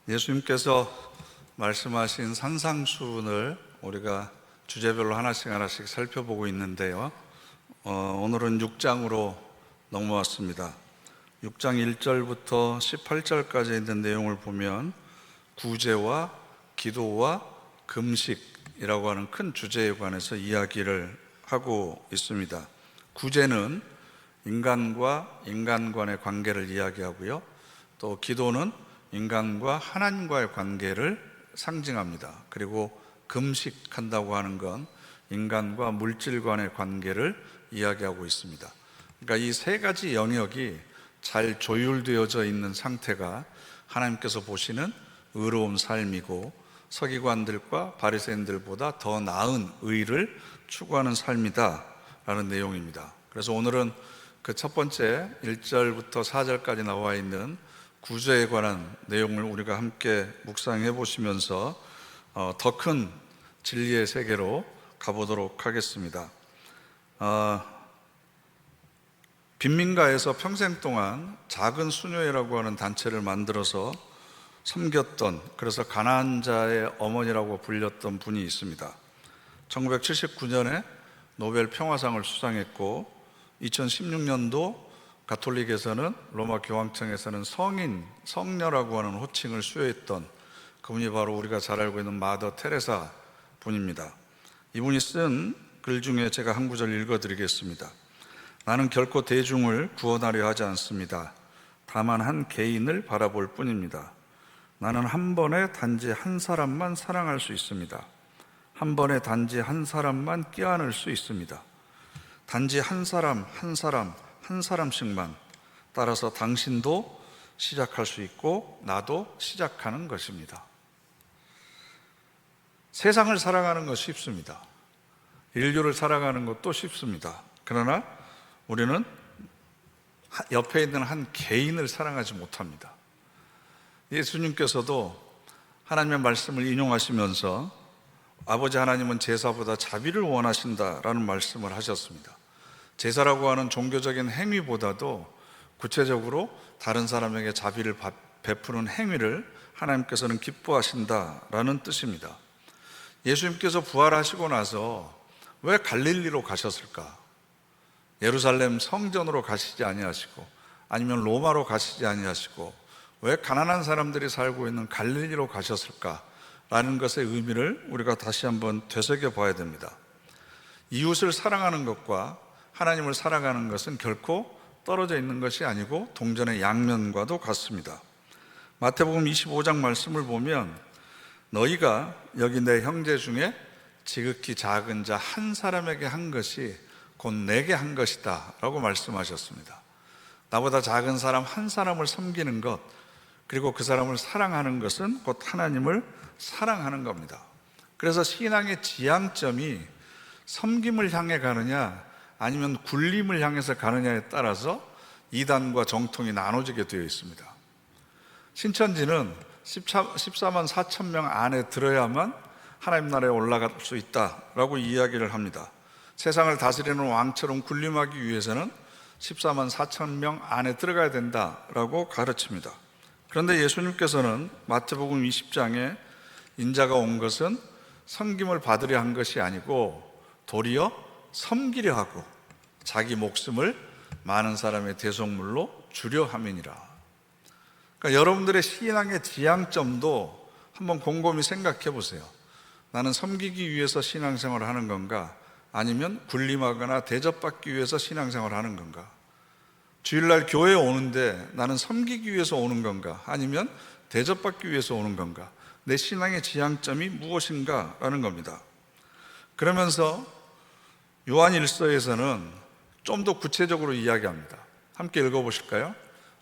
예수님께서 말씀하신 산상수훈을 우리가 주제별로 하나씩 살펴보고 있는데요. 오늘은 6장으로 넘어왔습니다. 6장 1절부터 18절까지 있는 내용을 보면 구제와 기도와 금식이라고 하는 큰 주제에 관해서 이야기를 하고 있습니다. 구제는 인간과 인간 간의 관계를 이야기하고요. 또 기도는 인간과 하나님과의 관계를 상징합니다. 그리고 금식한다고 하는 건 인간과 물질 간의 관계를 이야기하고 있습니다. 그러니까 이 세 가지 영역이 잘 조율되어져 있는 상태가 하나님께서 보시는 의로운 삶이고, 서기관들과 바리새인들보다 더 나은 의를 추구하는 삶이다라는 내용입니다. 그래서 오늘은 그 첫 번째 1절부터 4절까지 나와 있는 구제에 관한 내용을 우리가 함께 묵상해 보시면서 더 큰 진리의 세계로 가보도록 하겠습니다. 빈민가에서 평생 동안 작은 수녀회라고 하는 단체를 만들어서 섬겼던, 그래서 가난한 자의 어머니라고 불렸던 분이 있습니다. 1979년에 노벨 평화상을 수상했고, 2016년도 가톨릭에서는, 로마 교황청에서는 성녀라고 하는 호칭을 수여했던 그분이 바로 우리가 잘 알고 있는 마더 테레사 분입니다. 이분이 쓴 글 중에 제가 한 구절 읽어드리겠습니다. 나는 결코 대중을 구원하려 하지 않습니다. 다만 한 개인을 바라볼 뿐입니다. 나는 한 번에 단지 한 사람만 사랑할 수 있습니다. 한 번에 단지 한 사람만 껴안을 수 있습니다. 단지 한 사람씩만. 따라서 당신도 시작할 수 있고 나도 시작하는 것입니다. 세상을 사랑하는 것 쉽습니다. 인류를 사랑하는 것도 쉽습니다. 그러나 우리는 옆에 있는 한 개인을 사랑하지 못합니다. 예수님께서도 하나님의 말씀을 인용하시면서 아버지 하나님은 제사보다 자비를 원하신다라는 말씀을 하셨습니다. 제사라고 하는 종교적인 행위보다도 구체적으로 다른 사람에게 자비를 베푸는 행위를 하나님께서는 기뻐하신다라는 뜻입니다. 예수님께서 부활하시고 나서 왜 갈릴리로 가셨을까? 예루살렘 성전으로 가시지 아니하시고, 아니면 로마로 가시지 아니하시고, 왜 가난한 사람들이 살고 있는 갈릴리로 가셨을까라는 것의 의미를 우리가 다시 한번 되새겨 봐야 됩니다. 이웃을 사랑하는 것과 하나님을 사랑하는 것은 결코 떨어져 있는 것이 아니고 동전의 양면과도 같습니다. 마태복음 25장 말씀을 보면 너희가 여기 내 형제 중에 지극히 작은 자 한 사람에게 한 것이 곧 내게 한 것이다 라고 말씀하셨습니다. 나보다 작은 사람 한 사람을 섬기는 것, 그리고 그 사람을 사랑하는 것은 곧 하나님을 사랑하는 겁니다. 그래서 신앙의 지향점이 섬김을 향해 가느냐 아니면 굴림을 향해서 가느냐에 따라서 이단과 정통이 나눠지게 되어 있습니다. 신천지는 14만 4천 명 안에 들어야만 하나님 나라에 올라갈 수 있다라고 이야기를 합니다. 세상을 다스리는 왕처럼 군림하기 위해서는 14만 4천 명 안에 들어가야 된다라고 가르칩니다. 그런데 예수님께서는 마태복음 20장에 인자가 온 것은 섬김을 받으려 한 것이 아니고 도리어 섬기려 하고 자기 목숨을 많은 사람의 대속물로 주려 함이니라. 그러니까 여러분들의 신앙의 지향점도 한번 곰곰이 생각해 보세요. 나는 섬기기 위해서 신앙생활을 하는 건가? 아니면 군림하거나 대접받기 위해서 신앙생활을 하는 건가? 주일날 교회에 오는데 나는 섬기기 위해서 오는 건가? 아니면 대접받기 위해서 오는 건가? 내 신앙의 지향점이 무엇인가? 라는 겁니다. 그러면서 요한 1서에서는 좀 더 구체적으로 이야기합니다. 함께 읽어보실까요?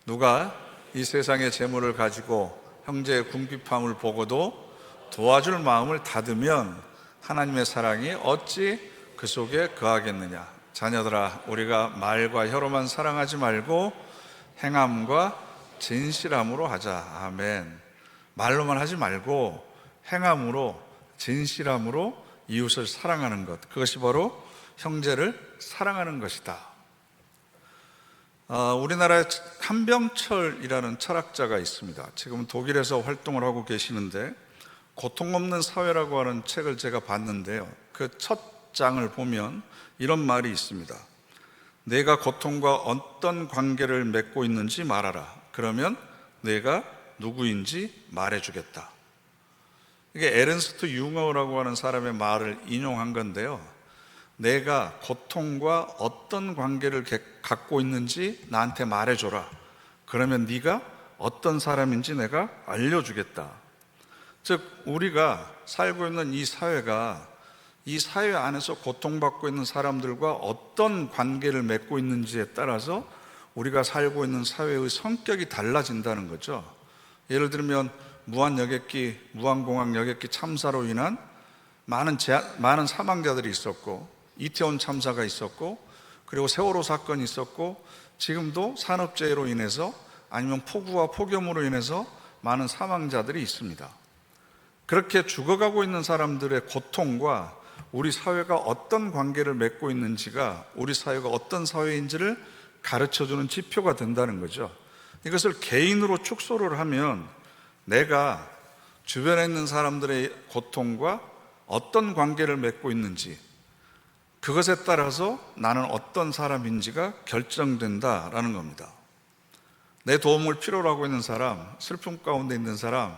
누가 이 세상의 재물을 가지고 형제의 궁핍함을 보고도 도와줄 마음을 닫으면 하나님의 사랑이 어찌 그 속에 거하겠느냐. 자녀들아, 우리가 말과 혀로만 사랑하지 말고 행함과 진실함으로 하자. 아멘. 말로만 하지 말고 행함으로, 진실함으로 이웃을 사랑하는 것, 그것이 바로 형제를 사랑하는 것이다. 우리나라에 한병철이라는 철학자가 있습니다. 지금 독일에서 활동을 하고 계시는데 고통 없는 사회라고 하는 책을 제가 봤는데요. 그 첫 장을 보면 이런 말이 있습니다. 내가 고통과 어떤 관계를 맺고 있는지 말하라. 그러면 내가 누구인지 말해주겠다. 이게 에른스트 융어라고 하는 사람의 말을 인용한 건데요. 내가 고통과 어떤 관계를 갖고 있는지 나한테 말해줘라. 그러면 네가 어떤 사람인지 내가 알려주겠다. 즉 우리가 살고 있는 이 사회가 이 사회 안에서 고통받고 있는 사람들과 어떤 관계를 맺고 있는지에 따라서 우리가 살고 있는 사회의 성격이 달라진다는 거죠. 예를 들면 무한공항 여객기 참사로 인한 많은 사망자들이 있었고, 이태원 참사가 있었고, 그리고 세월호 사건이 있었고, 지금도 산업재해로 인해서 아니면 폭우와 폭염으로 인해서 많은 사망자들이 있습니다. 그렇게 죽어가고 있는 사람들의 고통과 우리 사회가 어떤 관계를 맺고 있는지가 우리 사회가 어떤 사회인지를 가르쳐주는 지표가 된다는 거죠. 이것을 개인으로 축소를 하면 내가 주변에 있는 사람들의 고통과 어떤 관계를 맺고 있는지, 그것에 따라서 나는 어떤 사람인지가 결정된다라는 겁니다. 내 도움을 필요로 하고 있는 사람, 슬픔 가운데 있는 사람,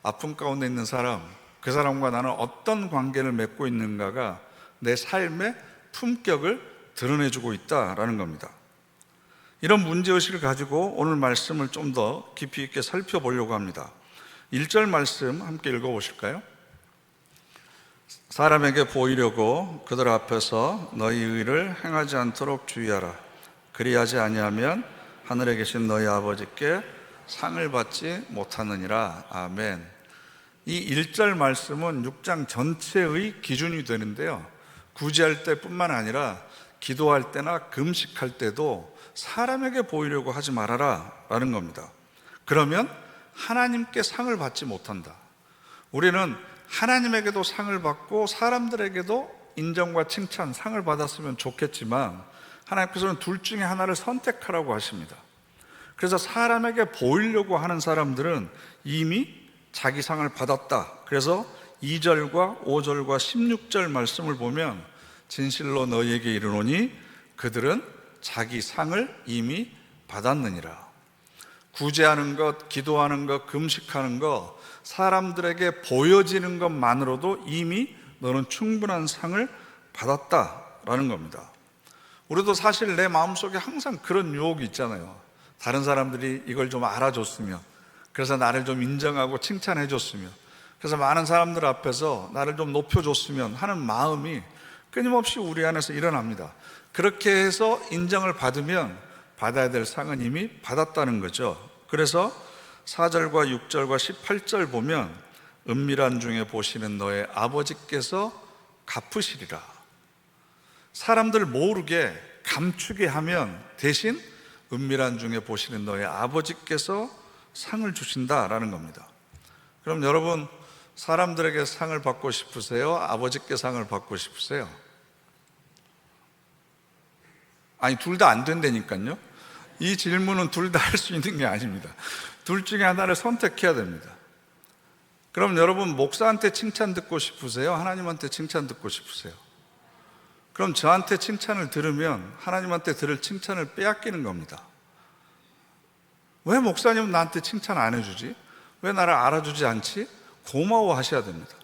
아픔 가운데 있는 사람, 그 사람과 나는 어떤 관계를 맺고 있는가가 내 삶의 품격을 드러내주고 있다라는 겁니다. 이런 문제의식을 가지고 오늘 말씀을 좀 더 깊이 있게 살펴보려고 합니다. 1절 말씀 함께 읽어보실까요? 사람에게 보이려고 그들 앞에서 너희 의를 행하지 않도록 주의하라. 그리하지 아니하면 하늘에 계신 너희 아버지께 상을 받지 못하느니라. 아멘. 이 1절 말씀은 6장 전체의 기준이 되는데요, 구제할 때뿐만 아니라 기도할 때나 금식할 때도 사람에게 보이려고 하지 말아라 라는 겁니다. 그러면 하나님께 상을 받지 못한다. 우리는 하나님에게도 상을 받고 사람들에게도 인정과 칭찬, 상을 받았으면 좋겠지만 하나님께서는 둘 중에 하나를 선택하라고 하십니다. 그래서 사람에게 보이려고 하는 사람들은 이미 자기 상을 받았다. 그래서 2절과 5절과 16절 말씀을 보면 진실로 너희에게 이르노니 그들은 자기 상을 이미 받았느니라. 구제하는 것, 기도하는 것, 금식하는 것, 사람들에게 보여지는 것만으로도 이미 너는 충분한 상을 받았다라는 겁니다. 우리도 사실 내 마음속에 항상 그런 유혹이 있잖아요. 다른 사람들이 이걸 좀 알아줬으면, 그래서 나를 좀 인정하고 칭찬해 줬으면, 그래서 많은 사람들 앞에서 나를 좀 높여줬으면 하는 마음이 끊임없이 우리 안에서 일어납니다. 그렇게 해서 인정을 받으면 받아야 될 상은 이미 받았다는 거죠. 그래서 4절과 6절과 18절 보면 은밀한 중에 보시는 너의 아버지께서 갚으시리라. 사람들 모르게 감추게 하면 대신 은밀한 중에 보시는 너의 아버지께서 상을 주신다라는 겁니다. 그럼 여러분, 사람들에게 상을 받고 싶으세요? 아버지께 상을 받고 싶으세요? 아니, 둘 다 안 된다니까요. 이 질문은 둘 다 할 수 있는 게 아닙니다. 둘 중에 하나를 선택해야 됩니다. 그럼 여러분, 목사한테 칭찬 듣고 싶으세요? 하나님한테 칭찬 듣고 싶으세요? 그럼 저한테 칭찬을 들으면 하나님한테 들을 칭찬을 빼앗기는 겁니다. 왜 목사님은 나한테 칭찬 안 해주지? 왜 나를 알아주지 않지? 고마워하셔야 됩니다.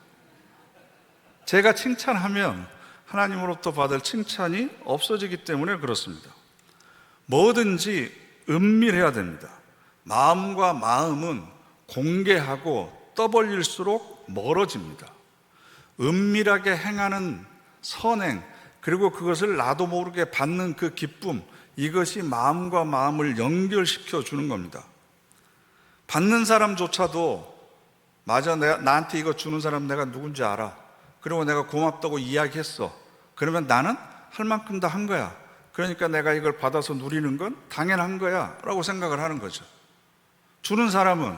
제가 칭찬하면 하나님으로부터 받을 칭찬이 없어지기 때문에 그렇습니다. 뭐든지 은밀해야 됩니다. 마음과 마음은 공개하고 떠벌릴수록 멀어집니다. 은밀하게 행하는 선행, 그리고 그것을 나도 모르게 받는 그 기쁨, 이것이 마음과 마음을 연결시켜 주는 겁니다. 받는 사람조차도 맞아, 나한테 이거 주는 사람 내가 누군지 알아. 그리고 내가 고맙다고 이야기했어. 그러면 나는 할 만큼 다 한 거야. 그러니까 내가 이걸 받아서 누리는 건 당연한 거야 라고 생각을 하는 거죠. 주는 사람은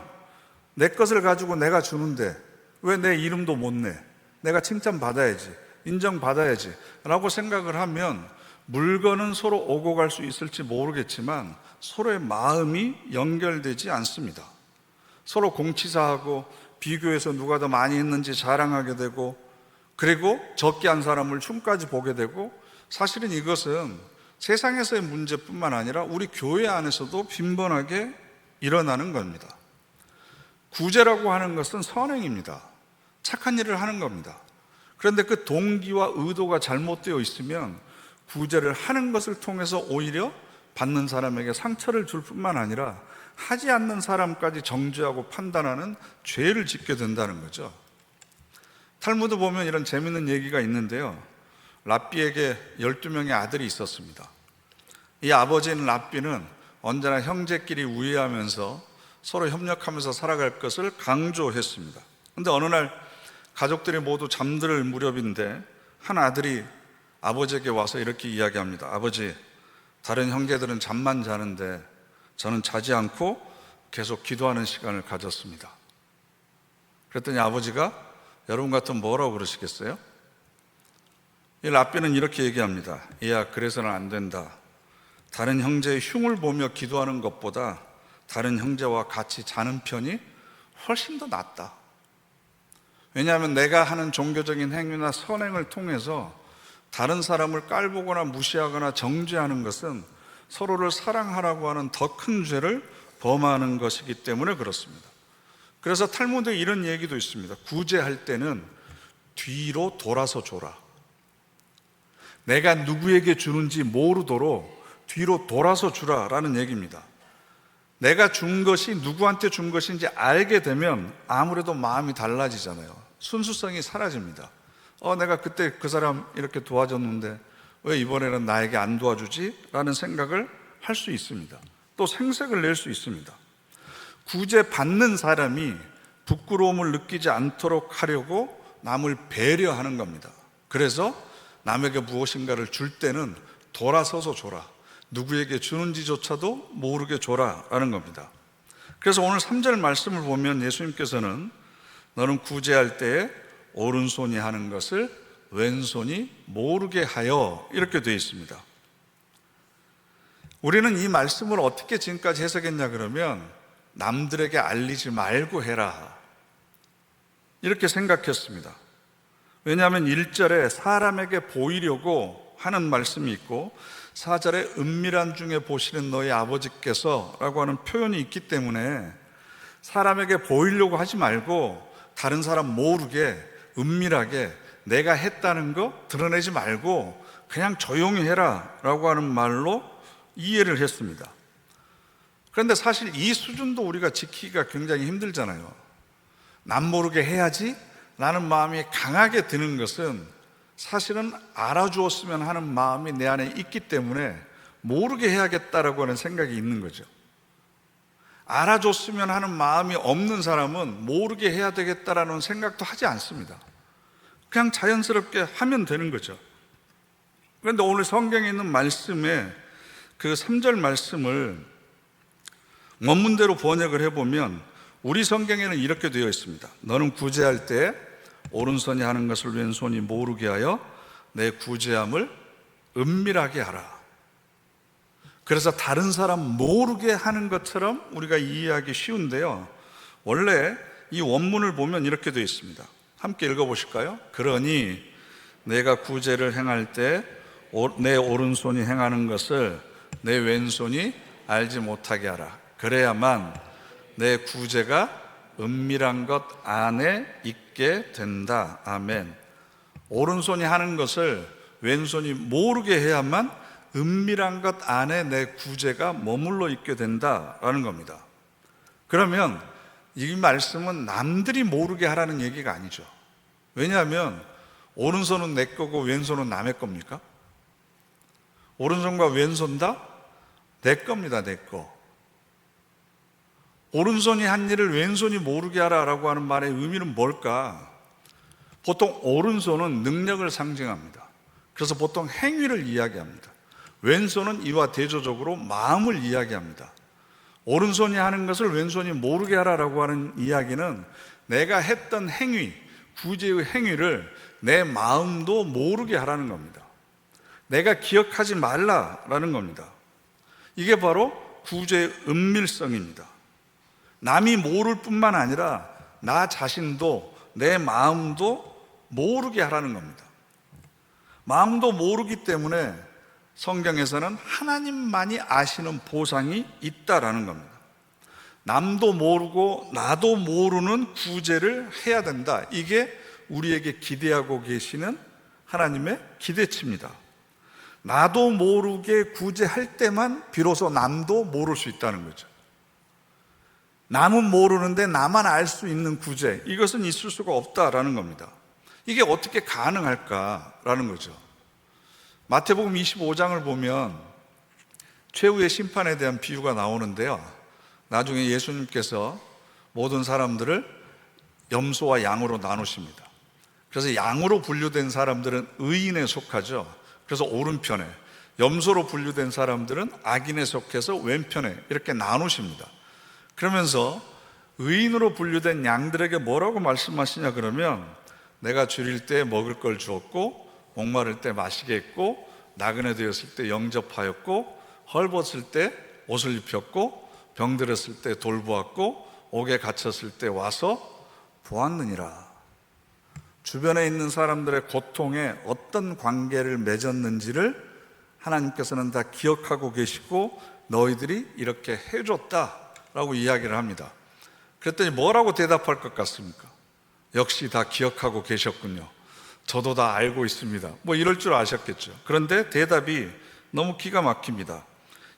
내 것을 가지고 내가 주는데 왜 내 이름도 못 내? 내가 칭찬받아야지, 인정받아야지 라고 생각을 하면 물건은 서로 오고 갈 수 있을지 모르겠지만 서로의 마음이 연결되지 않습니다. 서로 공치사하고 비교해서 누가 더 많이 했는지 자랑하게 되고, 그리고 적게 한 사람을 흉까지 보게 되고, 사실은 이것은 세상에서의 문제뿐만 아니라 우리 교회 안에서도 빈번하게 일어나는 겁니다. 구제라고 하는 것은 선행입니다. 착한 일을 하는 겁니다. 그런데 그 동기와 의도가 잘못되어 있으면 구제를 하는 것을 통해서 오히려 받는 사람에게 상처를 줄 뿐만 아니라 하지 않는 사람까지 정죄하고 판단하는 죄를 짓게 된다는 거죠. 탈무드 보면 이런 재밌는 얘기가 있는데요. 랍비에게 12명의 아들이 있었습니다. 이 아버지인 랍비는 언제나 형제끼리 우애하면서 서로 협력하면서 살아갈 것을 강조했습니다. 그런데 어느 날 가족들이 모두 잠들 무렵인데 한 아들이 아버지에게 와서 이렇게 이야기합니다. 아버지, 다른 형제들은 잠만 자는데 저는 자지 않고 계속 기도하는 시간을 가졌습니다. 그랬더니 아버지가 여러분 같으면 뭐라고 그러시겠어요? 이 랍비는 이렇게 얘기합니다. 얘야, 그래서는 안 된다. 다른 형제의 흉을 보며 기도하는 것보다 다른 형제와 같이 자는 편이 훨씬 더 낫다. 왜냐하면 내가 하는 종교적인 행위나 선행을 통해서 다른 사람을 깔보거나 무시하거나 정죄하는 것은 서로를 사랑하라고 하는 더 큰 죄를 범하는 것이기 때문에 그렇습니다. 그래서 탈무드에 이런 얘기도 있습니다. 구제할 때는 뒤로 돌아서 줘라. 내가 누구에게 주는지 모르도록 뒤로 돌아서 주라라는 얘기입니다. 내가 준 것이 누구한테 준 것인지 알게 되면 아무래도 마음이 달라지잖아요. 순수성이 사라집니다. 내가 그때 그 사람 이렇게 도와줬는데 왜 이번에는 나에게 안 도와주지? 라는 생각을 할 수 있습니다. 또 생색을 낼 수 있습니다. 구제받는 사람이 부끄러움을 느끼지 않도록 하려고 남을 배려하는 겁니다. 그래서 남에게 무엇인가를 줄 때는 돌아서서 줘라. 누구에게 주는지조차도 모르게 줘라 라는 겁니다. 그래서 오늘 3절 말씀을 보면 예수님께서는 너는 구제할 때에 오른손이 하는 것을 왼손이 모르게 하여 이렇게 되어 있습니다. 우리는 이 말씀을 어떻게 지금까지 해석했냐 그러면 남들에게 알리지 말고 해라 이렇게 생각했습니다. 왜냐하면 1절에 사람에게 보이려고 하는 말씀이 있고 4절에 은밀한 중에 보시는 너희 아버지께서 라고 하는 표현이 있기 때문에 사람에게 보이려고 하지 말고 다른 사람 모르게 은밀하게 내가 했다는 거 드러내지 말고 그냥 조용히 해라 라고 하는 말로 이해를 했습니다. 그런데 사실 이 수준도 우리가 지키기가 굉장히 힘들잖아요. 남 모르게 해야지 라는 마음이 강하게 드는 것은 사실은 알아주었으면 하는 마음이 내 안에 있기 때문에 모르게 해야겠다라고 하는 생각이 있는 거죠. 알아줬으면 하는 마음이 없는 사람은 모르게 해야 되겠다라는 생각도 하지 않습니다. 그냥 자연스럽게 하면 되는 거죠. 그런데 오늘 성경에 있는 말씀에 그 3절 말씀을 원문대로 번역을 해보면 우리 성경에는 이렇게 되어 있습니다. 너는 구제할 때 오른손이 하는 것을 왼손이 모르게 하여 내 구제함을 은밀하게 하라. 그래서 다른 사람 모르게 하는 것처럼 우리가 이해하기 쉬운데요, 원래 이 원문을 보면 이렇게 되어 있습니다. 함께 읽어보실까요? 그러니 내가 구제를 행할 때 내 오른손이 행하는 것을 내 왼손이 알지 못하게 하라. 그래야만 내 구제가 은밀한 것 안에 있게 된다. 아멘. 오른손이 하는 것을 왼손이 모르게 해야만 은밀한 것 안에 내 구제가 머물러 있게 된다라는 겁니다. 그러면 이 말씀은 남들이 모르게 하라는 얘기가 아니죠. 왜냐하면 오른손은 내 거고 왼손은 남의 겁니까? 오른손과 왼손 다 내 겁니다. 내 거. 오른손이 한 일을 왼손이 모르게 하라라고 하는 말의 의미는 뭘까? 보통 오른손은 능력을 상징합니다. 그래서 보통 행위를 이야기합니다. 왼손은 이와 대조적으로 마음을 이야기합니다. 오른손이 하는 것을 왼손이 모르게 하라라고 하는 이야기는 내가 했던 행위, 구제의 행위를 내 마음도 모르게 하라는 겁니다. 내가 기억하지 말라라는 겁니다. 이게 바로 구제의 은밀성입니다. 남이 모를 뿐만 아니라 나 자신도 내 마음도 모르게 하라는 겁니다. 마음도 모르기 때문에 성경에서는 하나님만이 아시는 보상이 있다라는 겁니다. 남도 모르고 나도 모르는 구제를 해야 된다. 이게 우리에게 기대하고 계시는 하나님의 기대치입니다. 나도 모르게 구제할 때만 비로소 남도 모를 수 있다는 거죠. 남은 모르는데 나만 알 수 있는 구제, 이것은 있을 수가 없다라는 겁니다. 이게 어떻게 가능할까라는 거죠. 마태복음 25장을 보면 최후의 심판에 대한 비유가 나오는데요, 나중에 예수님께서 모든 사람들을 염소와 양으로 나누십니다. 그래서 양으로 분류된 사람들은 의인에 속하죠. 그래서 오른편에, 염소로 분류된 사람들은 악인에 속해서 왼편에 이렇게 나누십니다. 그러면서 의인으로 분류된 양들에게 뭐라고 말씀하시냐 그러면, 내가 줄일 때 먹을 걸 주었고, 목마를 때 마시게 했고, 나그네 되었을 때 영접하였고, 헐벗을 때 옷을 입혔고, 병들었을 때 돌보았고, 옥에 갇혔을 때 와서 보았느니라. 주변에 있는 사람들의 고통에 어떤 관계를 맺었는지를 하나님께서는 다 기억하고 계시고 너희들이 이렇게 해줬다라고 이야기를 합니다. 그랬더니 뭐라고 대답할 것 같습니까? 역시 다 기억하고 계셨군요. 저도 다 알고 있습니다. 뭐 이럴 줄 아셨겠죠. 그런데 대답이 너무 기가 막힙니다.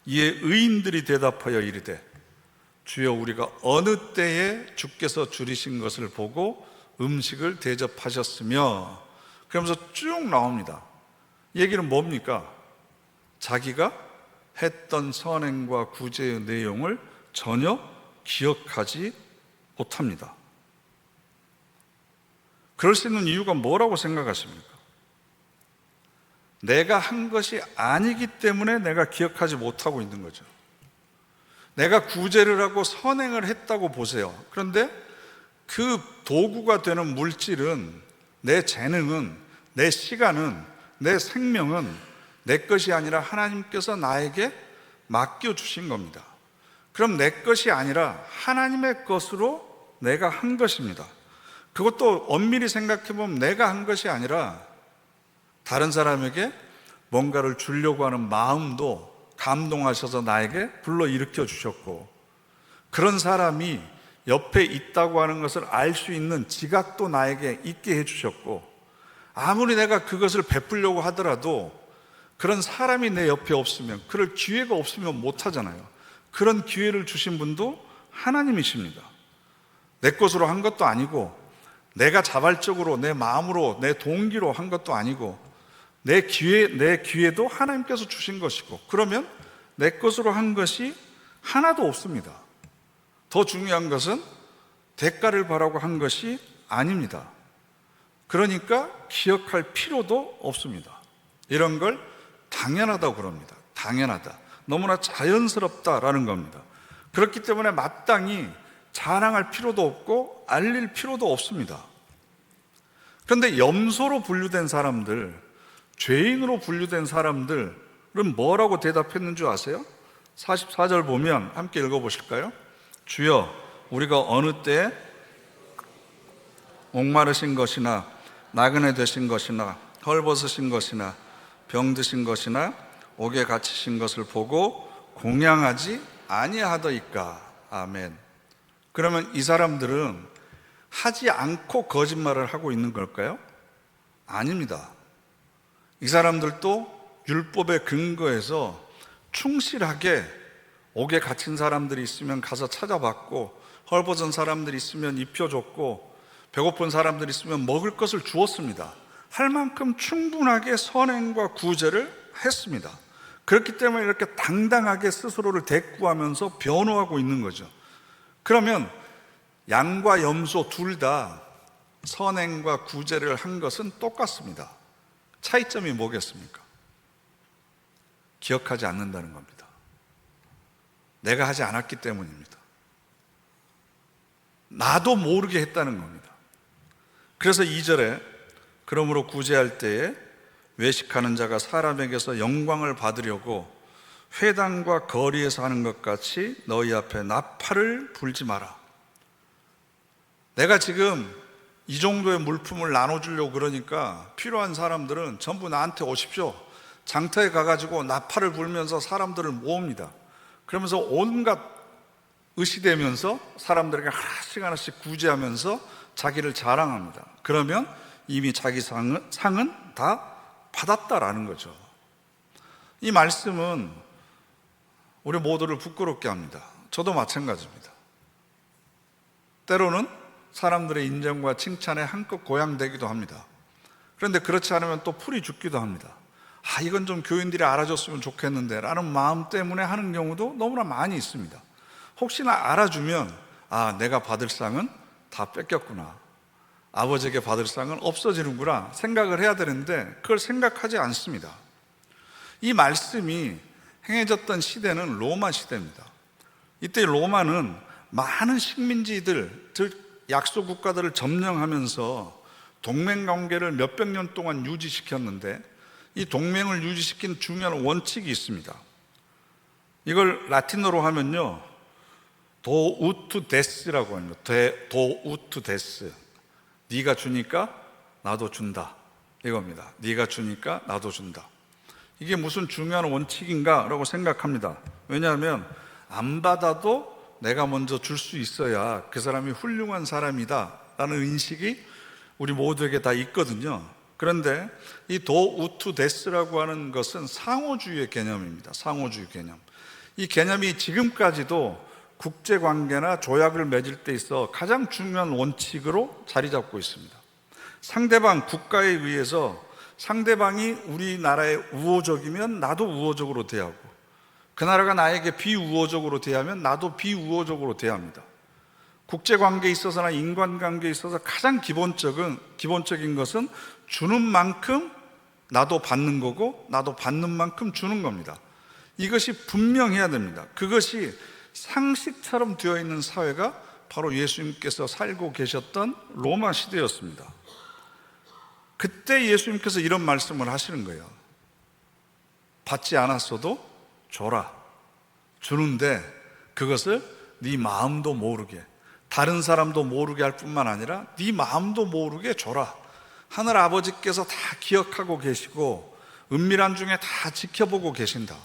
이에 의인들이 대답하여 이르되, 주여, 우리가 어느 때에 주께서 줄이신 것을 보고 음식을 대접하셨으며, 그러면서 쭉 나옵니다. 얘기는 뭡니까? 자기가 했던 선행과 구제의 내용을 전혀 기억하지 못합니다. 그럴 수 있는 이유가 뭐라고 생각하십니까? 내가 한 것이 아니기 때문에 내가 기억하지 못하고 있는 거죠. 내가 구제를 하고 선행을 했다고 보세요. 그런데 그 도구가 되는 물질은, 내 재능은, 내 시간은, 내 생명은 내 것이 아니라 하나님께서 나에게 맡겨주신 겁니다. 그럼 내 것이 아니라 하나님의 것으로 내가 한 것입니다. 그것도 엄밀히 생각해보면 내가 한 것이 아니라 다른 사람에게 뭔가를 주려고 하는 마음도 감동하셔서 나에게 불러일으켜 주셨고, 그런 사람이 옆에 있다고 하는 것을 알 수 있는 지각도 나에게 있게 해주셨고, 아무리 내가 그것을 베풀려고 하더라도 그런 사람이 내 옆에 없으면, 그럴 기회가 없으면 못하잖아요. 그런 기회를 주신 분도 하나님이십니다. 내 것으로 한 것도 아니고, 내가 자발적으로 내 마음으로 내 동기로 한 것도 아니고, 내 기회도 하나님께서 주신 것이고, 그러면 내 것으로 한 것이 하나도 없습니다. 더 중요한 것은 대가를 바라고 한 것이 아닙니다. 그러니까 기억할 필요도 없습니다. 이런 걸 당연하다고 그럽니다. 당연하다, 너무나 자연스럽다라는 겁니다. 그렇기 때문에 마땅히 자랑할 필요도 없고 알릴 필요도 없습니다. 그런데 염소로 분류된 사람들, 죄인으로 분류된 사람들은 뭐라고 대답했는 줄 아세요? 44절 보면 함께 읽어보실까요? 주여, 우리가 어느 때에 목마르신 것이나 나그네 되신 것이나 헐벗으신 것이나 병드신 것이나 옥에 갇히신 것을 보고 공양하지 아니하더이까. 아멘. 그러면 이 사람들은 하지 않고 거짓말을 하고 있는 걸까요? 아닙니다. 이 사람들도 율법에 근거해서 충실하게 옥에 갇힌 사람들이 있으면 가서 찾아봤고, 헐벗은 사람들이 있으면 입혀줬고, 배고픈 사람들이 있으면 먹을 것을 주었습니다. 할 만큼 충분하게 선행과 구제를 했습니다. 그렇기 때문에 이렇게 당당하게 스스로를 대꾸하면서 변호하고 있는 거죠. 그러면 양과 염소 둘 다 선행과 구제를 한 것은 똑같습니다. 차이점이 뭐겠습니까? 기억하지 않는다는 겁니다. 내가 하지 않았기 때문입니다. 나도 모르게 했다는 겁니다. 그래서 2절에 그러므로 구제할 때에 외식하는 자가 사람에게서 영광을 받으려고 회당과 거리에서 하는 것 같이 너희 앞에 나팔을 불지 마라. 내가 지금 이 정도의 물품을 나눠주려고 그러니까 필요한 사람들은 전부 나한테 오십시오. 장터에 가가지고 나팔을 불면서 사람들을 모읍니다. 그러면서 온갖 의시되면서 사람들에게 하나씩 하나씩 구제하면서 자기를 자랑합니다. 그러면 이미 자기 상은 다 받았다라는 거죠. 이 말씀은 우리 모두를 부끄럽게 합니다. 저도 마찬가지입니다. 때로는 사람들의 인정과 칭찬에 한껏 고양되기도 합니다. 그런데 그렇지 않으면 또 풀이 죽기도 합니다. 이건 좀 교인들이 알아줬으면 좋겠는데 라는 마음 때문에 하는 경우도 너무나 많이 있습니다. 혹시나 알아주면 내가 받을 상은 다 뺏겼구나, 아버지에게 받을 상은 없어지는구나 생각을 해야 되는데 그걸 생각하지 않습니다. 이 말씀이 행해졌던 시대는 로마 시대입니다. 이때 로마는 많은 식민지들, 즉 약소 국가들을 점령하면서 동맹관계를 몇백 년 동안 유지시켰는데 이 동맹을 유지시킨 중요한 원칙이 있습니다. 이걸 라틴어로 하면요, 도우투 데스라고 합니다. 도우투 데스. 네가 주니까 나도 준다, 이겁니다. 네가 주니까 나도 준다. 이게 무슨 중요한 원칙인가 라고 생각합니다. 왜냐하면 안 받아도 내가 먼저 줄 수 있어야 그 사람이 훌륭한 사람이다 라는 인식이 우리 모두에게 다 있거든요. 그런데 이 도우투 데스라고 하는 것은 상호주의의 개념입니다. 상호주의 개념. 이 개념이 지금까지도 국제관계나 조약을 맺을 때 있어 가장 중요한 원칙으로 자리 잡고 있습니다. 상대방 국가에 의해서 상대방이 우리나라에 우호적이면 나도 우호적으로 대하고, 그 나라가 나에게 비우호적으로 대하면 나도 비우호적으로 대합니다. 국제관계에 있어서나 인간관계에 있어서 가장 기본적인 것은 주는 만큼 나도 받는 거고 나도 받는 만큼 주는 겁니다. 이것이 분명해야 됩니다. 그것이 상식처럼 되어 있는 사회가 바로 예수님께서 살고 계셨던 로마 시대였습니다. 그때 예수님께서 이런 말씀을 하시는 거예요. 받지 않았어도 줘라. 주는데 그것을 네 마음도 모르게, 다른 사람도 모르게 할 뿐만 아니라 네 마음도 모르게 줘라. 하늘 아버지께서 다 기억하고 계시고 은밀한 중에 다 지켜보고 계신다.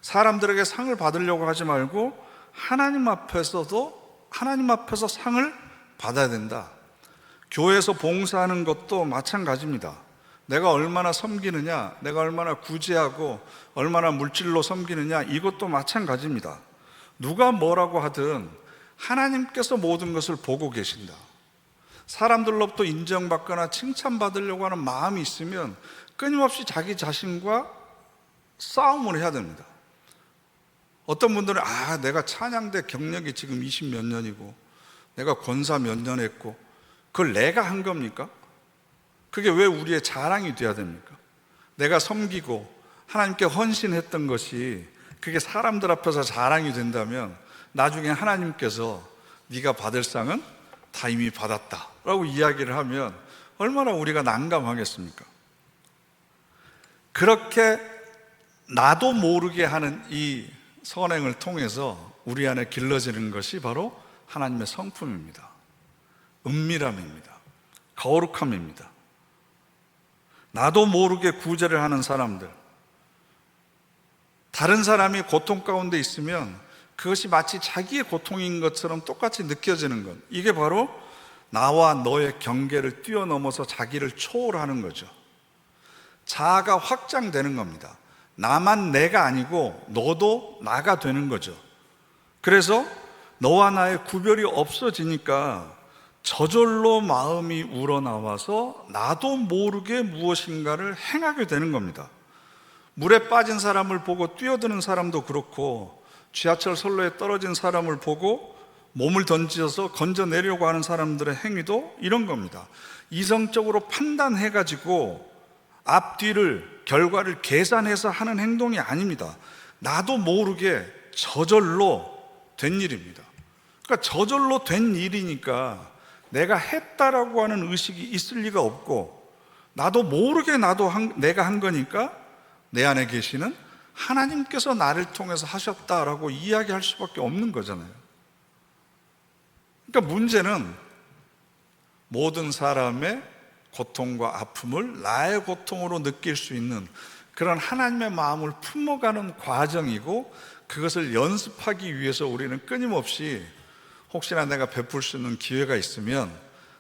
사람들에게 상을 받으려고 하지 말고 하나님 앞에서 상을 받아야 된다. 교회에서 봉사하는 것도 마찬가지입니다. 내가 얼마나 섬기느냐, 내가 얼마나 구제하고 얼마나 물질로 섬기느냐, 이것도 마찬가지입니다. 누가 뭐라고 하든 하나님께서 모든 것을 보고 계신다. 사람들로부터 인정받거나 칭찬받으려고 하는 마음이 있으면 끊임없이 자기 자신과 싸움을 해야 됩니다. 어떤 분들은 내가 찬양대 경력이 지금 20 몇 년이고 내가 권사 몇 년 했고 그걸 내가 한 겁니까? 그게 왜 우리의 자랑이 돼야 됩니까? 내가 섬기고 하나님께 헌신했던 것이 그게 사람들 앞에서 자랑이 된다면 나중에 하나님께서 네가 받을 상은 다 이미 받았다 라고 이야기를 하면 얼마나 우리가 난감하겠습니까? 그렇게 나도 모르게 하는 이 선행을 통해서 우리 안에 길러지는 것이 바로 하나님의 성품입니다. 은밀함입니다. 거룩함입니다. 나도 모르게 구제를 하는 사람들, 다른 사람이 고통 가운데 있으면 그것이 마치 자기의 고통인 것처럼 똑같이 느껴지는 것, 이게 바로 나와 너의 경계를 뛰어넘어서 자기를 초월하는 거죠. 자아가 확장되는 겁니다. 나만 내가 아니고 너도 나가 되는 거죠. 그래서 너와 나의 구별이 없어지니까 저절로 마음이 우러나와서 나도 모르게 무엇인가를 행하게 되는 겁니다. 물에 빠진 사람을 보고 뛰어드는 사람도 그렇고 지하철 선로에 떨어진 사람을 보고 몸을 던져서 건져내려고 하는 사람들의 행위도 이런 겁니다. 이성적으로 판단해가지고 앞뒤를, 결과를 계산해서 하는 행동이 아닙니다. 나도 모르게 저절로 된 일입니다. 그러니까 저절로 된 일이니까 내가 했다라고 하는 의식이 있을 리가 없고, 나도 모르게 내가 한 거니까 내 안에 계시는 하나님께서 나를 통해서 하셨다라고 이야기할 수밖에 없는 거잖아요. 그러니까 문제는 모든 사람의 고통과 아픔을 나의 고통으로 느낄 수 있는 그런 하나님의 마음을 품어가는 과정이고, 그것을 연습하기 위해서 우리는 끊임없이 혹시나 내가 베풀 수 있는 기회가 있으면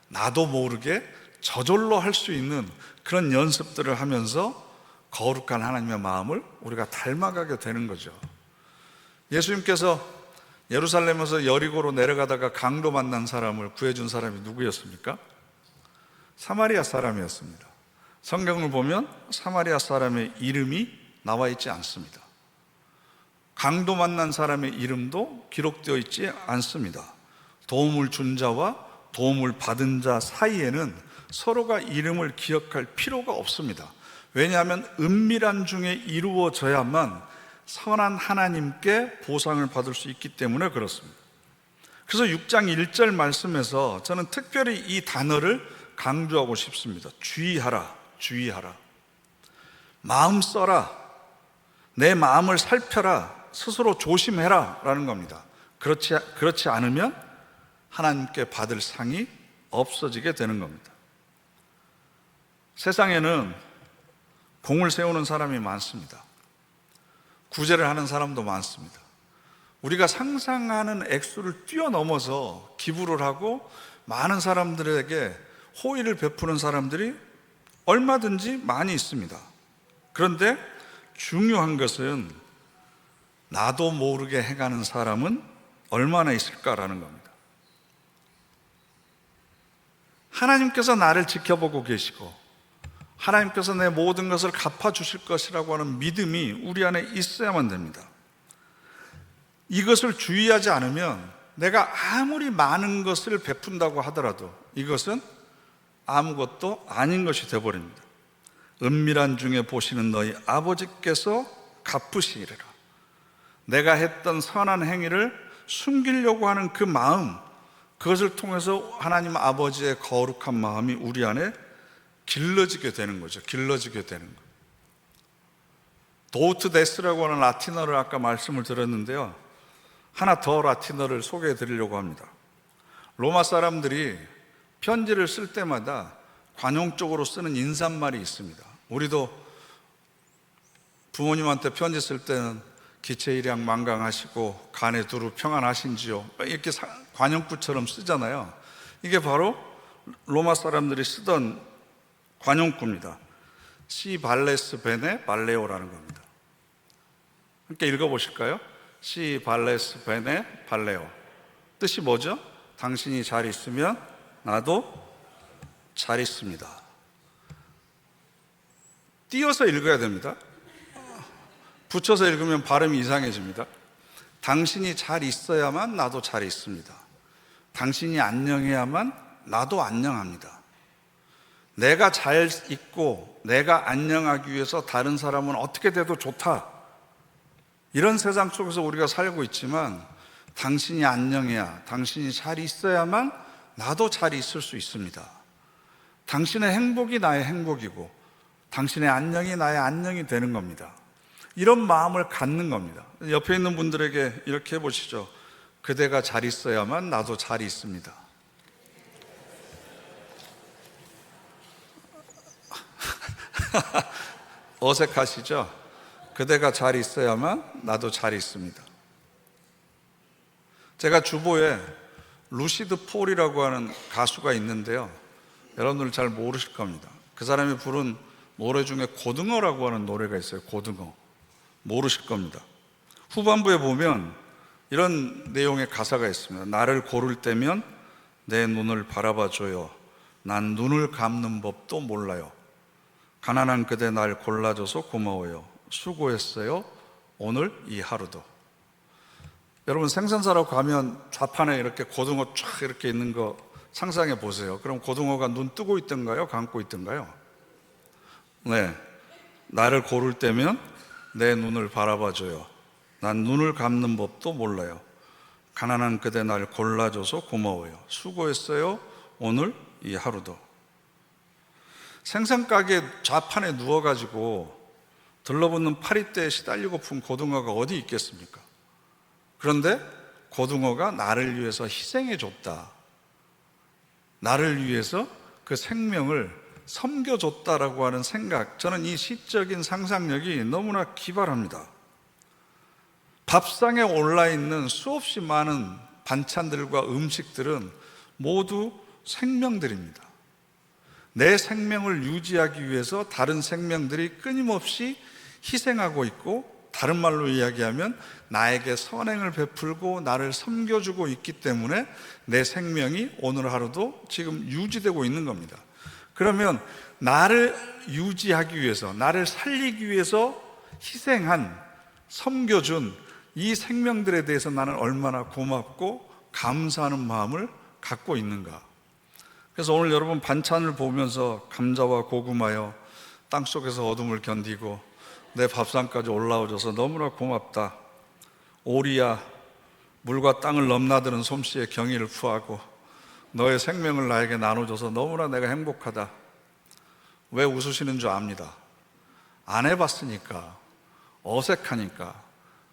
나도 모르게 저절로 할 수 있는 그런 연습들을 하면서 거룩한 하나님의 마음을 우리가 닮아가게 되는 거죠. 예수님께서 예루살렘에서 여리고로 내려가다가 강도 만난 사람을 구해준 사람이 누구였습니까? 사마리아 사람이었습니다. 성경을 보면 사마리아 사람의 이름이 나와 있지 않습니다. 강도 만난 사람의 이름도 기록되어 있지 않습니다. 도움을 준 자와 도움을 받은 자 사이에는 서로가 이름을 기억할 필요가 없습니다. 왜냐하면 은밀한 중에 이루어져야만 선한 하나님께 보상을 받을 수 있기 때문에 그렇습니다. 그래서 6장 1절 말씀에서 저는 특별히 이 단어를 강조하고 싶습니다. 주의하라, 주의하라. 마음 써라, 내 마음을 살펴라, 스스로 조심해라 라는 겁니다. 그렇지 않으면 하나님께 받을 상이 없어지게 되는 겁니다. 세상에는 공을 세우는 사람이 많습니다. 구제를 하는 사람도 많습니다. 우리가 상상하는 액수를 뛰어넘어서 기부를 하고 많은 사람들에게 호의를 베푸는 사람들이 얼마든지 많이 있습니다. 그런데 중요한 것은 나도 모르게 행하는 사람은 얼마나 있을까라는 겁니다. 하나님께서 나를 지켜보고 계시고 하나님께서 내 모든 것을 갚아주실 것이라고 하는 믿음이 우리 안에 있어야만 됩니다. 이것을 주의하지 않으면 내가 아무리 많은 것을 베푼다고 하더라도 이것은 아무것도 아닌 것이 되어버립니다. 은밀한 중에 보시는 너희 아버지께서 갚으시리라. 내가 했던 선한 행위를 숨기려고 하는 그 마음, 그것을 통해서 하나님 아버지의 거룩한 마음이 우리 안에 길러지게 되는 거죠. 길러지게 되는 거. 도우트 데스라고 하는 라틴어를 아까 말씀을 드렸는데요. 하나 더 라틴어를 소개해 드리려고 합니다. 로마 사람들이 편지를 쓸 때마다 관용적으로 쓰는 인사말이 있습니다. 우리도 부모님한테 편지 쓸 때는 기체일양 만강하시고 간에 두루 평안하신지요 이렇게 관용구처럼 쓰잖아요. 이게 바로 로마 사람들이 쓰던 관용구입니다. 시 발레스 베네 발레오라는 겁니다. 함께 읽어보실까요? 시 발레스 베네 발레오. 뜻이 뭐죠? 당신이 잘 있으면 나도 잘 있습니다. 띄어서 읽어야 됩니다. 붙여서 읽으면 발음이 이상해집니다. 당신이 잘 있어야만 나도 잘 있습니다. 당신이 안녕해야만 나도 안녕합니다. 내가 잘 있고 내가 안녕하기 위해서 다른 사람은 어떻게 돼도 좋다. 이런 세상 속에서 우리가 살고 있지만 당신이 안녕해야, 당신이 잘 있어야만 나도 잘 있을 수 있습니다. 당신의 행복이 나의 행복이고 당신의 안녕이 나의 안녕이 되는 겁니다. 이런 마음을 갖는 겁니다. 옆에 있는 분들에게 이렇게 해보시죠. 그대가 잘 있어야만 나도 잘 있습니다. 어색하시죠? 그대가 잘 있어야만 나도 잘 있습니다. 제가 주보에 루시드 폴이라고 하는 가수가 있는데요. 여러분들 잘 모르실 겁니다. 그 사람이 부른 노래 중에 고등어라고 하는 노래가 있어요. 고등어. 모르실 겁니다. 후반부에 보면 이런 내용의 가사가 있습니다. 나를 고를 때면 내 눈을 바라봐줘요. 난 눈을 감는 법도 몰라요. 가난한 그대 날 골라줘서 고마워요. 수고했어요. 오늘 이 하루도. 여러분 생선사로 가면 좌판에 이렇게 고등어 쫙 이렇게 있는 거 상상해 보세요. 그럼 고등어가 눈 뜨고 있던가요? 감고 있던가요? 네. 나를 고를 때면 내 눈을 바라봐줘요. 난 눈을 감는 법도 몰라요. 가난한 그대 날 골라줘서 고마워요. 수고했어요. 오늘 이 하루도. 생선가게 좌판에 누워가지고 들러붙는 파리떼에 시달리고픈 고등어가 어디 있겠습니까? 그런데 고등어가 나를 위해서 희생해 줬다. 나를 위해서 그 생명을 섬겨줬다라고 하는 생각, 저는 이 시적인 상상력이 너무나 기발합니다. 밥상에 올라있는 수없이 많은 반찬들과 음식들은 모두 생명들입니다. 내 생명을 유지하기 위해서 다른 생명들이 끊임없이 희생하고 있고, 다른 말로 이야기하면 나에게 선행을 베풀고 나를 섬겨주고 있기 때문에 내 생명이 오늘 하루도 지금 유지되고 있는 겁니다. 그러면 나를 유지하기 위해서, 나를 살리기 위해서 희생한, 섬겨준 이 생명들에 대해서 나는 얼마나 고맙고 감사하는 마음을 갖고 있는가. 그래서 오늘 여러분 반찬을 보면서 감자와 고구마여 땅속에서 어둠을 견디고 내 밥상까지 올라와줘서 너무나 고맙다. 오리야, 물과 땅을 넘나드는 솜씨에 경의를 표하고 너의 생명을 나에게 나눠줘서 너무나 내가 행복하다. 왜 웃으시는 줄 압니다. 안 해봤으니까, 어색하니까,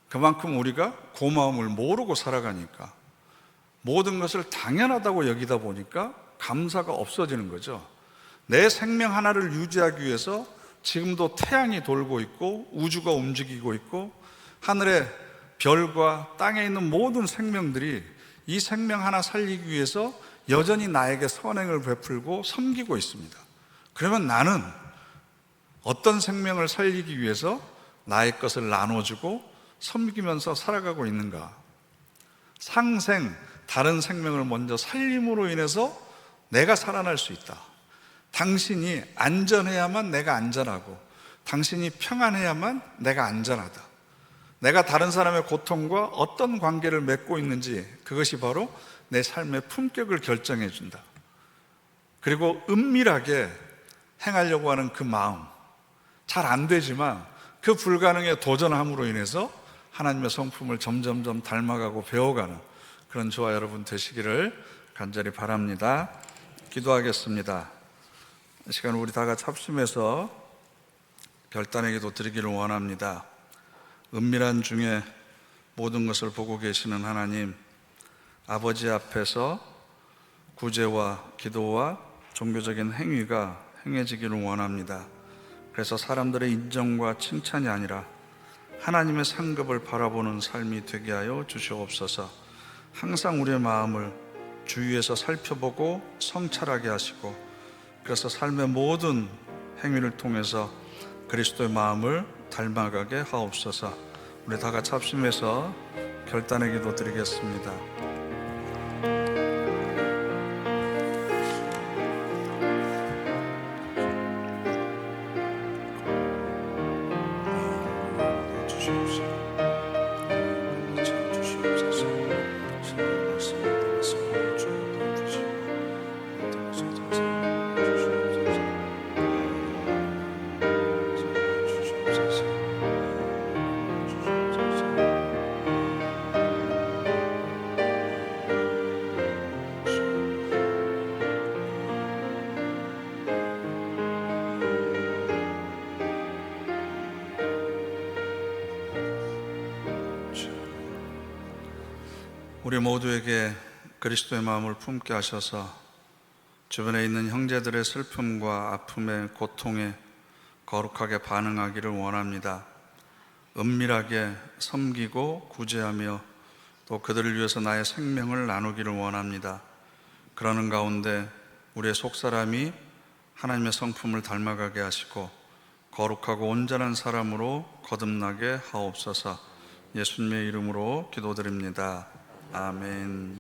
그만큼 우리가 고마움을 모르고 살아가니까, 모든 것을 당연하다고 여기다 보니까 감사가 없어지는 거죠. 내 생명 하나를 유지하기 위해서 지금도 태양이 돌고 있고 우주가 움직이고 있고 하늘의 별과 땅에 있는 모든 생명들이 이 생명 하나 살리기 위해서 여전히 나에게 선행을 베풀고 섬기고 있습니다. 그러면 나는 어떤 생명을 살리기 위해서 나의 것을 나눠주고 섬기면서 살아가고 있는가? 상생, 다른 생명을 먼저 살림으로 인해서 내가 살아날 수 있다. 당신이 안전해야만 내가 안전하고, 당신이 평안해야만 내가 안전하다. 내가 다른 사람의 고통과 어떤 관계를 맺고 있는지, 그것이 바로 내 삶의 품격을 결정해 준다. 그리고 은밀하게 행하려고 하는 그 마음, 잘 안 되지만 그 불가능에 도전함으로 인해서 하나님의 성품을 점점점 닮아가고 배워가는 그런 저와 여러분 되시기를 간절히 바랍니다. 기도하겠습니다. 이 시간 우리 다 같이 합심해서 결단의 기도 드리기를 원합니다. 은밀한 중에 모든 것을 보고 계시는 하나님, 아버지 앞에서 구제와 기도와 종교적인 행위가 행해지기를 원합니다. 그래서 사람들의 인정과 칭찬이 아니라 하나님의 상급을 바라보는 삶이 되게 하여 주시옵소서. 항상 우리의 마음을 주위에서 살펴보고 성찰하게 하시고, 그래서 삶의 모든 행위를 통해서 그리스도의 마음을 닮아가게 하옵소서. 우리 다 같이 합심해서 결단의 기도 드리겠습니다. 우리 모두에게 그리스도의 마음을 품게 하셔서 주변에 있는 형제들의 슬픔과 아픔에, 고통에 거룩하게 반응하기를 원합니다. 은밀하게 섬기고 구제하며 또 그들을 위해서 나의 생명을 나누기를 원합니다. 그러는 가운데 우리의 속사람이 하나님의 성품을 닮아가게 하시고 거룩하고 온전한 사람으로 거듭나게 하옵소서. 예수님의 이름으로 기도드립니다. 아멘.